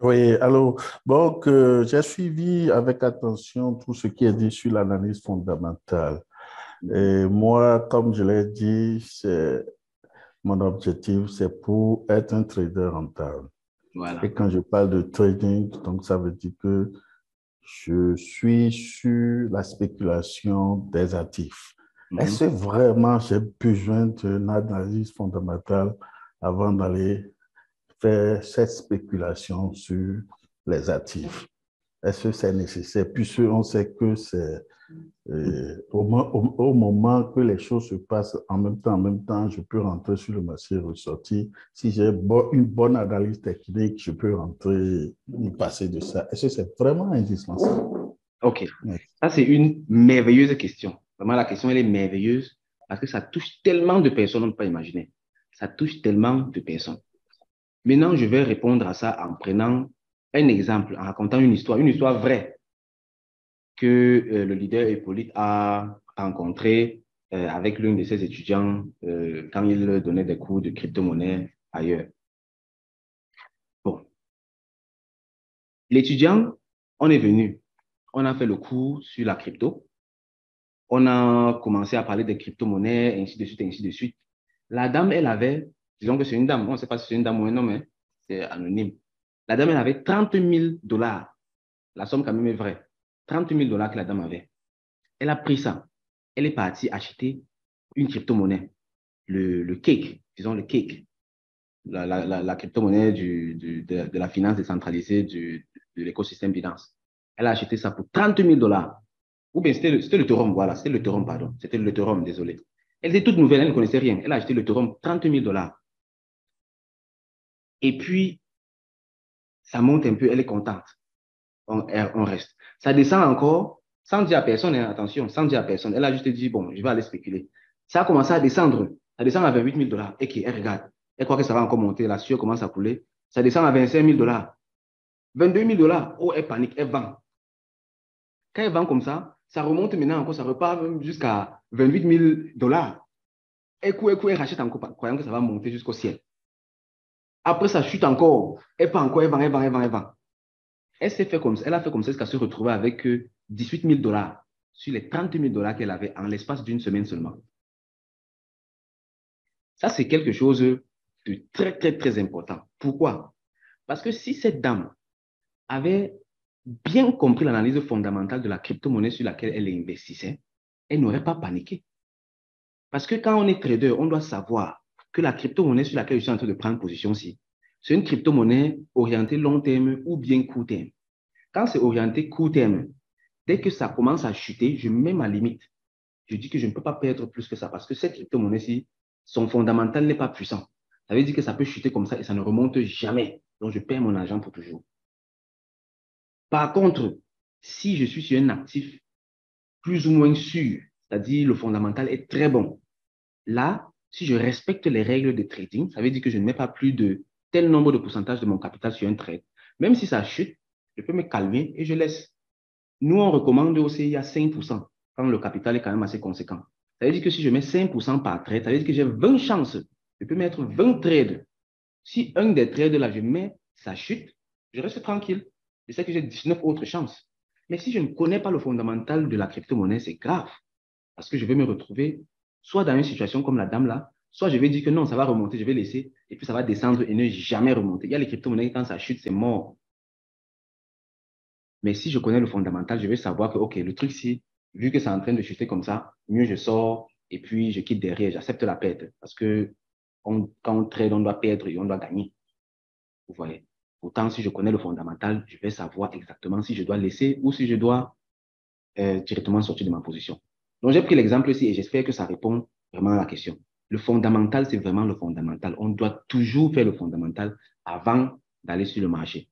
Oui, alors, donc, j'ai suivi avec attention tout ce qui est dit sur l'analyse fondamentale. Mhm. Et moi, comme je l'ai dit, mon objectif, c'est pour être un trader rentable. Voilà. Et quand je parle de trading, donc ça veut dire que je suis sur la spéculation des actifs. Mhm. Est-ce que vraiment j'ai besoin d'une analyse fondamentale avant d'aller faire cette spéculation sur les actifs? Est-ce que c'est nécessaire? Puisque on sait que c'est au moment que les choses se passent en même temps, je peux rentrer sur le marché et ressortir. Si j'ai une bonne analyse technique, je peux rentrer, me passer de ça. Est-ce que c'est vraiment indispensable? OK. Oui. Ça, c'est une merveilleuse question. Vraiment, la question, elle est merveilleuse parce que ça touche tellement de personnes, on ne peut pas imaginer. Ça touche tellement de personnes. Maintenant, je vais répondre à ça en prenant un exemple, en racontant une histoire vraie que le leader Hippolyte a rencontrée avec l'un de ses étudiants quand il donnait des cours de crypto-monnaie ailleurs. Bon, l'étudiant, on est venu, on a fait le cours sur la crypto, on a commencé à parler des crypto-monnaies, ainsi de suite, ainsi de suite. La dame, elle avait, disons que c'est une dame, on ne sait pas si c'est une dame ou un homme, hein, c'est anonyme. La dame, elle avait 30 000 dollars. La somme quand même est vraie. 30 000 dollars que la dame avait. Elle a pris ça. Elle est partie acheter une crypto-monnaie, le cake, disons le cake, la crypto-monnaie de la finance décentralisée de l'écosystème Binance. Elle a acheté ça pour 30 000 dollars. Ou bien c'était l'Ethereum, voilà, c'était l'Ethereum, pardon. C'était l'Ethereum, désolé. Elle était toute nouvelle, elle ne connaissait rien. Elle a acheté l'Ethereum 30 000 dollars. Et puis, ça monte un peu, elle est contente. On reste. Ça descend encore, sans dire à personne, hein, attention, sans dire à personne. Elle a juste dit, bon, je vais aller spéculer. Ça a commencé à descendre. Ça descend à 28 000 dollars. Et qui, elle regarde. Elle croit que ça va encore monter. La sueur commence à couler. Ça descend à 25 000 dollars. 22 000 dollars. Oh, elle panique, elle vend. Quand elle vend comme ça remonte maintenant encore, ça repart même jusqu'à 28 000 dollars. Elle court, elle rachète encore, croyant que ça va monter jusqu'au ciel. Après, ça chute encore. Elle part encore, elle vend, elle vend, elle vend, elle vend. Elle a fait comme ça jusqu'à se retrouver avec 18 000 dollars sur les 30 000 dollars qu'elle avait en l'espace d'une semaine seulement. Ça, c'est quelque chose de très, très, très important. Pourquoi? Parce que si cette dame avait bien compris l'analyse fondamentale de la crypto-monnaie sur laquelle elle investissait, elle n'aurait pas paniqué. Parce que quand on est trader, on doit savoir que la crypto-monnaie sur laquelle je suis en train de prendre position ici, c'est une crypto-monnaie orientée long terme ou bien court terme. Quand c'est orienté court terme, dès que ça commence à chuter, je mets ma limite. Je dis que je ne peux pas perdre plus que ça parce que cette crypto-monnaie-ci, son fondamental n'est pas puissant. Ça veut dire que ça peut chuter comme ça et ça ne remonte jamais. Donc, je perds mon argent pour toujours. Par contre, si je suis sur un actif plus ou moins sûr, c'est-à-dire le fondamental est très bon, là, si je respecte les règles de trading, ça veut dire que je ne mets pas plus de tel nombre de pourcentage de mon capital sur un trade. Même si ça chute, je peux me calmer et je laisse. Nous, on recommande aussi à 5% quand le capital est quand même assez conséquent. Ça veut dire que si je mets 5% par trade, ça veut dire que j'ai 20 chances. Je peux mettre 20 trades. Si un des trades là, je mets, ça chute, je reste tranquille. Je sais que j'ai 19 autres chances. Mais si je ne connais pas le fondamental de la crypto-monnaie, c'est grave. Parce que je vais me retrouver soit dans une situation comme la dame là, soit je vais dire que non, ça va remonter, je vais laisser, et puis ça va descendre et ne jamais remonter. Il y a les crypto-monnaies, quand ça chute, c'est mort. Mais si je connais le fondamental, je vais savoir que, OK, le truc, si, vu que c'est en train de chuter comme ça, mieux je sors et puis je quitte derrière, j'accepte la perte. Parce que quand on trade, on doit perdre et on doit gagner. Vous voyez. Pourtant, si je connais le fondamental, je vais savoir exactement si je dois laisser ou si je dois directement sortir de ma position. Donc, j'ai pris l'exemple ici et j'espère que ça répond vraiment à la question. Le fondamental, c'est vraiment le fondamental. On doit toujours faire le fondamental avant d'aller sur le marché.